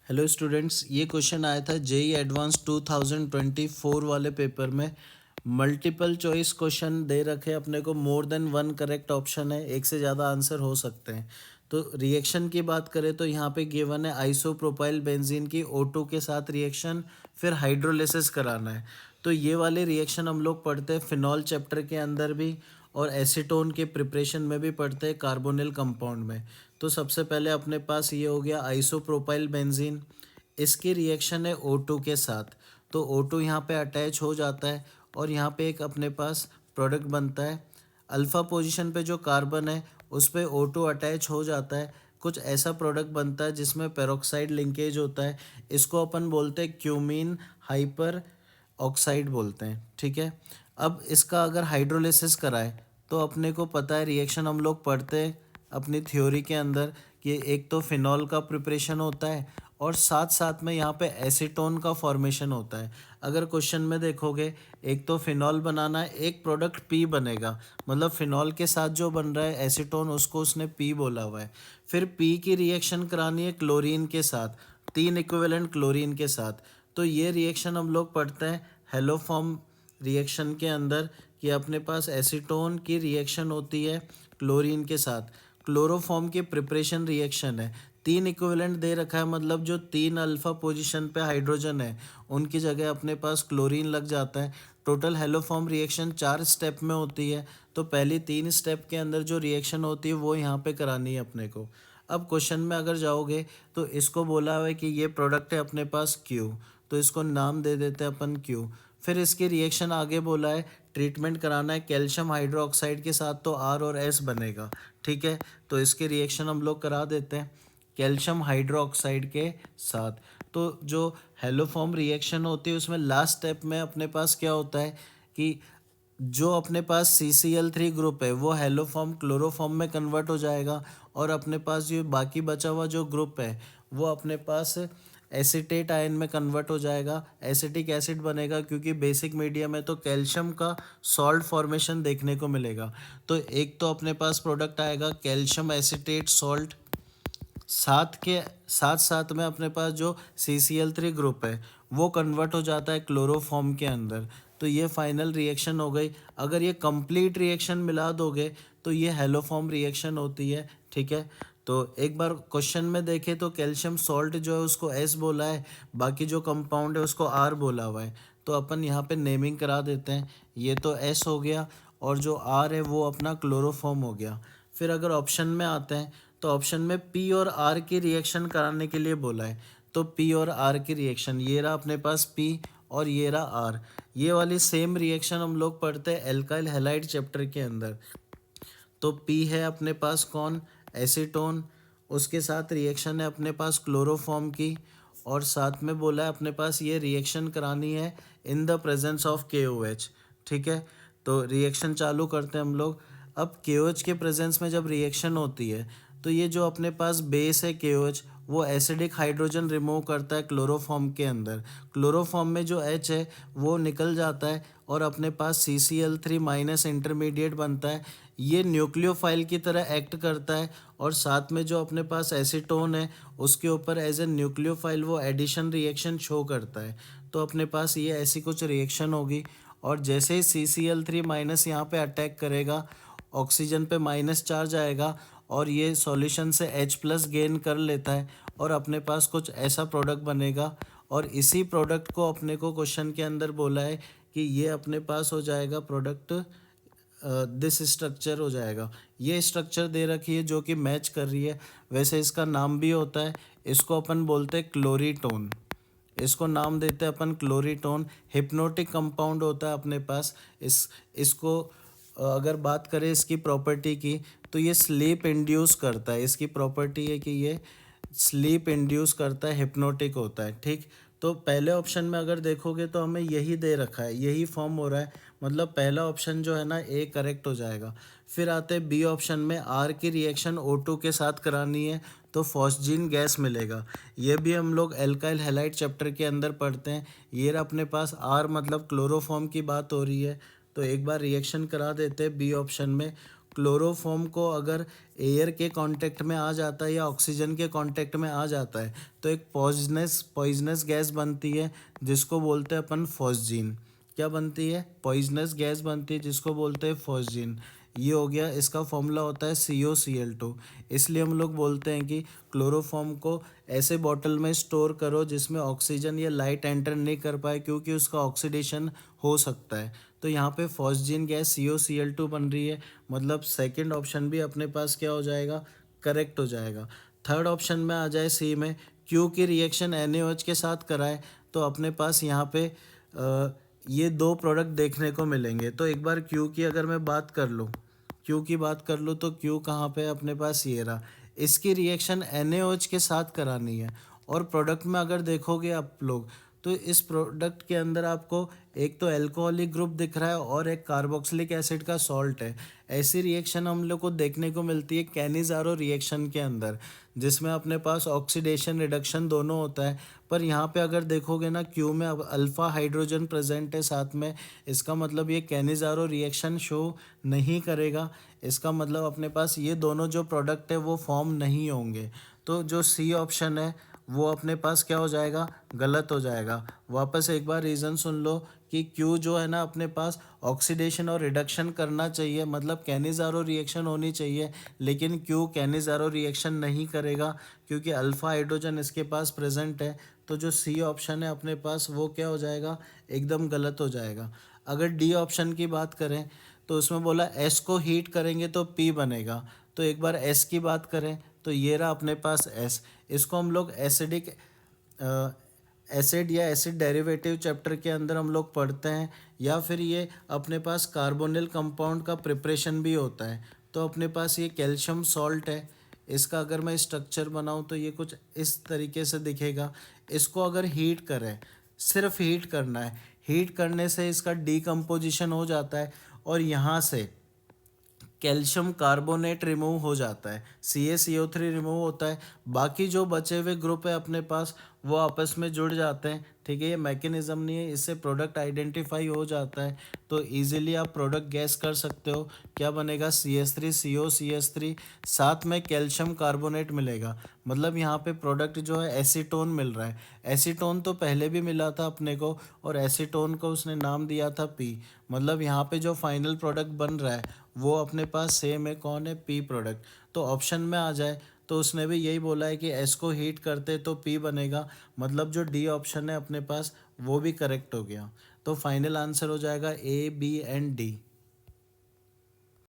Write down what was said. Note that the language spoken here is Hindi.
हेलो स्टूडेंट्स, ये क्वेश्चन आया था जेई एडवांस 2024 वाले पेपर में। मल्टीपल चॉइस क्वेश्चन दे रखे अपने को, more than one correct option है, एक से ज़्यादा आंसर हो सकते हैं। तो रिएक्शन की बात करें तो यहाँ पे गिवन है आइसोप्रोपाइल बेंजीन की O2 के साथ रिएक्शन, फिर हाइड्रोलिसिस कराना है। तो ये वाले रिएक्शन हम लोग पढ़ते हैं फिनॉल चैप्टर के अंदर भी, और एसीटोन के प्रिपरेशन में भी पढ़ते हैं कार्बोनिल कंपाउंड में। तो सबसे पहले अपने पास ये हो गया आइसोप्रोपाइल बेंजीन। इसकी रिएक्शन है O2 के साथ, तो O2 यहाँ पे अटैच हो जाता है और यहाँ पे एक अपने पास प्रोडक्ट बनता है। अल्फ़ा पोजीशन पे जो कार्बन है उस पे O2 अटैच हो जाता है, कुछ ऐसा प्रोडक्ट बनता है जिसमें पेरोक्साइड लिंकेज होता है। इसको अपन बोलते हैं क्यूमीन हाइपर ऑक्साइड बोलते हैं, ठीक है। अब इसका अगर हाइड्रोलिसिस कराए तो अपने को पता है, रिएक्शन हम लोग पढ़ते हैं अपनी थ्योरी के अंदर, कि एक तो फिनॉल का प्रिपरेशन होता है और साथ साथ में यहाँ पे एसीटोन का फॉर्मेशन होता है। अगर क्वेश्चन में देखोगे, एक तो फिनॉल बनाना है, एक प्रोडक्ट पी बनेगा, मतलब फिनॉल के साथ जो बन रहा है एसीटोन, उसको उसने पी बोला हुआ है। फिर पी की रिएक्शन करानी है क्लोरीन के साथ, 3 इक्विवेलेंट क्लोरीन के साथ। तो ये रिएक्शन हम लोग पढ़ते हैं हेलोफॉर्म रिएक्शन के अंदर, कि अपने पास एसीटोन की रिएक्शन होती है क्लोरीन के साथ। क्लोरोफॉर्म की प्रिपरेशन रिएक्शन है, 3 इक्विवेलेंट दे रखा है, मतलब जो 3 अल्फा पोजीशन पे हाइड्रोजन है उनकी जगह अपने पास क्लोरीन लग जाता है। टोटल हेलोफॉर्म रिएक्शन 4 स्टेप में होती है, तो पहली 3 स्टेप के अंदर जो रिएक्शन होती है वो यहाँ पे करानी है अपने को। अब क्वेश्चन में अगर जाओगे तो इसको बोला हुआ है कि ये प्रोडक्ट है अपने पास Q, तो इसको नाम दे देते हैं अपन Q। फिर इसकी रिएक्शन आगे बोला है, ट्रीटमेंट कराना है कैल्शियम हाइड्रोक्साइड के साथ, तो R और S बनेगा, ठीक है। तो इसकी रिएक्शन हम लोग करा देते हैं कैल्शियम हाइड्रोक्साइड के साथ। तो जो हेलोफॉर्म रिएक्शन होती है उसमें लास्ट स्टेप में अपने पास क्या होता है कि जो अपने पास CCl3 ग्रुप है वो हेलोफॉर्म क्लोरोफॉर्म में कन्वर्ट हो जाएगा, और अपने पास जो बाकी बचा हुआ जो ग्रुप है वो अपने पास एसीटेट आयन में कन्वर्ट हो जाएगा, एसिटिक एसिड बनेगा, क्योंकि बेसिक मीडियम है तो कैल्शियम का सॉल्ट फॉर्मेशन देखने को मिलेगा। तो एक तो अपने पास प्रोडक्ट आएगा कैल्शियम एसिटेट सॉल्ट, साथ साथ में अपने पास जो CCl3 ग्रुप है वो कन्वर्ट हो जाता है क्लोरोफॉर्म के अंदर। तो ये फाइनल रिएक्शन हो गई। अगर ये कंप्लीट रिएक्शन मिला दोगे तो ये हेलोफॉर्म रिएक्शन होती है, ठीक है। तो एक बार क्वेश्चन में देखें तो कैल्शियम सॉल्ट जो है उसको S बोला है, बाकी जो कंपाउंड है उसको R बोला हुआ है। तो अपन यहाँ पे नेमिंग करा देते हैं, ये तो S हो गया और जो R है वो अपना क्लोरोफॉर्म हो गया। फिर अगर ऑप्शन में आते हैं तो ऑप्शन में P और R की रिएक्शन कराने के लिए बोला है। तो P और R की रिएक्शन, ये रहा अपने पास P और ये रहा R। ये वाली सेम रिएक्शन हम लोग पढ़ते हैं एल्काइल हैलाइड चैप्टर के अंदर। तो P है अपने पास कौन, एसीटोन, उसके साथ रिएक्शन है अपने पास क्लोरोफॉर्म की, और साथ में बोला है अपने पास ये रिएक्शन करानी है in the presence of KOH, ठीक है। तो रिएक्शन चालू करते हैं हम लोग। अब KOH के प्रेजेंस में जब रिएक्शन होती है तो ये जो अपने पास बेस है KOH वो एसिडिक हाइड्रोजन रिमूव करता है क्लोरोफॉर्म के अंदर। क्लोरोफॉर्म में जो H है वो निकल जाता है और अपने पास CCl3 माइनस इंटरमीडिएट बनता है। ये न्यूक्लियोफाइल की तरह एक्ट करता है, और साथ में जो अपने पास एसीटोन है उसके ऊपर एज ए न्यूक्लियोफाइल वो एडिशन रिएक्शन शो करता है। तो अपने पास ये ऐसी कुछ रिएक्शन होगी, और जैसे ही CCl3 माइनस यहाँ पे अटैक करेगा, ऑक्सीजन पे माइनस चार्ज आएगा और ये सॉल्यूशन से H प्लस गेन कर लेता है, और अपने पास कुछ ऐसा प्रोडक्ट बनेगा। और इसी प्रोडक्ट को अपने को क्वेश्चन के अंदर बोला है कि ये अपने पास हो जाएगा प्रोडक्ट, दिस स्ट्रक्चर हो जाएगा। ये स्ट्रक्चर दे रखी है जो कि मैच कर रही है। वैसे इसका नाम भी होता है, इसको अपन बोलते हैं क्लोरीटोन, इसको नाम देते हैं अपन क्लोरीटोन। हिप्नोटिक कंपाउंड होता है अपने पास। इसको अगर बात करें इसकी प्रॉपर्टी की, तो ये स्लीप इंड्यूस करता है। इसकी प्रॉपर्टी है कि ये स्लीप इंड्यूस करता है, हिप्नोटिक होता है, ठीक। तो पहले ऑप्शन में अगर देखोगे तो हमें यही दे रखा है, यही फॉर्म हो रहा है, मतलब पहला ऑप्शन जो है ना ए करेक्ट हो जाएगा। फिर आते हैं बी ऑप्शन में, आर की रिएक्शन O2 के साथ करानी है तो फॉस्जीन गैस मिलेगा। ये भी हम लोग एल्काइल हैलाइड चैप्टर के अंदर पढ़ते हैं। ये रहा अपने पास आर, मतलब क्लोरोफॉर्म की बात हो रही है। तो एक बार रिएक्शन करा देते हैं बी ऑप्शन में, क्लोरोफॉर्म को अगर एयर के कांटेक्ट में आ जाता है या ऑक्सीजन के कांटेक्ट में आ जाता है तो एक पॉइजनस गैस बनती है जिसको बोलते हैं अपन फॉस्जीन। क्या बनती है? पॉइजनस गैस बनती है जिसको बोलते हैं फॉस्जीन। ये हो गया, इसका फॉर्मूला होता है COCl2। इसलिए हम लोग बोलते हैं कि क्लोरोफॉर्म को ऐसे बॉटल में स्टोर करो जिसमें ऑक्सीजन या लाइट एंटर नहीं कर पाए, क्योंकि उसका ऑक्सीडेशन हो सकता है। तो यहाँ पे फॉस्जीन गैस COCl2 बन रही है, मतलब सेकंड ऑप्शन भी अपने पास क्या हो जाएगा? करेक्ट हो जाएगा। थर्ड ऑप्शन में आ जाए सी में, क्यू की रिएक्शन NaOH के साथ कराए तो अपने पास यहाँ पे ये दो प्रोडक्ट देखने को मिलेंगे। तो एक बार क्यू की अगर मैं बात कर लूँ, क्यू की बात कर लूँ तो क्यू कहाँ पे है अपने पास? ये रहा। इसकी रिएक्शन NaOH के साथ करानी है और प्रोडक्ट में अगर देखोगे आप लोग तो इस प्रोडक्ट के अंदर आपको एक तो एल्कोहलिक ग्रुप दिख रहा है और एक कार्बोक्सिलिक एसिड का सॉल्ट है। ऐसी रिएक्शन हम लोग को देखने को मिलती है कैनिज़ारो रिएक्शन के अंदर, जिसमें अपने पास ऑक्सीडेशन रिडक्शन दोनों होता है। पर यहाँ पे अगर देखोगे ना, क्यू में अब अल्फ़ा हाइड्रोजन प्रेजेंट है साथ में, इसका मतलब ये कैनिज़ारो रिएक्शन शो नहीं करेगा। इसका मतलब अपने पास ये दोनों जो प्रोडक्ट है वो फॉर्म नहीं होंगे। तो जो सी ऑप्शन है वो अपने पास क्या हो जाएगा? गलत हो जाएगा। वापस एक बार रीज़न सुन लो कि क्यू जो है ना अपने पास ऑक्सीडेशन और रिडक्शन करना चाहिए, मतलब कैनिज़ारो रिएक्शन होनी चाहिए, लेकिन क्यू कैनिज़ारो रिएक्शन नहीं करेगा क्योंकि अल्फ़ा हाइड्रोजन इसके पास प्रेजेंट है। तो जो सी ऑप्शन है अपने पास वो क्या हो जाएगा? एकदम गलत हो जाएगा। अगर डी ऑप्शन की बात करें तो उसमें बोला एस को हीट करेंगे तो पी बनेगा। तो एक बार एस की बात करें तो ये रहा अपने पास एस। इसको हम लोग एसिडिक एसिड या एसिड डेरिवेटिव चैप्टर के अंदर हम लोग पढ़ते हैं, या फिर ये अपने पास कार्बोनिल कंपाउंड का प्रिपरेशन भी होता है। तो अपने पास ये कैल्शियम सॉल्ट है। इसका अगर मैं स्ट्रक्चर बनाऊँ तो ये कुछ इस तरीके से दिखेगा। इसको अगर हीट करें, सिर्फ हीट करना है, हीट करने से इसका डीकम्पोजिशन हो जाता है और यहाँ से कैल्शियम कार्बोनेट रिमूव हो जाता है, CaCO3 रिमूव होता है। बाकी जो बचे हुए ग्रुप है अपने पास वो आपस में जुड़ जाते हैं। ठीक है, ये मैकेनिज्म नहीं है, इससे प्रोडक्ट आइडेंटिफाई हो जाता है। तो इजीली आप प्रोडक्ट गैस कर सकते हो क्या बनेगा? CH3CO, साथ में कैल्शियम कार्बोनेट मिलेगा। मतलब यहाँ पे प्रोडक्ट जो है एसीटोन मिल रहा है। एसीटोन तो पहले भी मिला था अपने को और एसीटोन को उसने नाम दिया था पी। मतलब यहाँ पे जो फाइनल प्रोडक्ट बन रहा है वो अपने पास सेम है, कौन है? P product. तो ऑप्शन में आ जाए तो उसने भी यही बोला है कि एस को हीट करते तो पी बनेगा। मतलब जो डी ऑप्शन है अपने पास वो भी करेक्ट हो गया। तो फाइनल आंसर हो जाएगा A, B एंड D।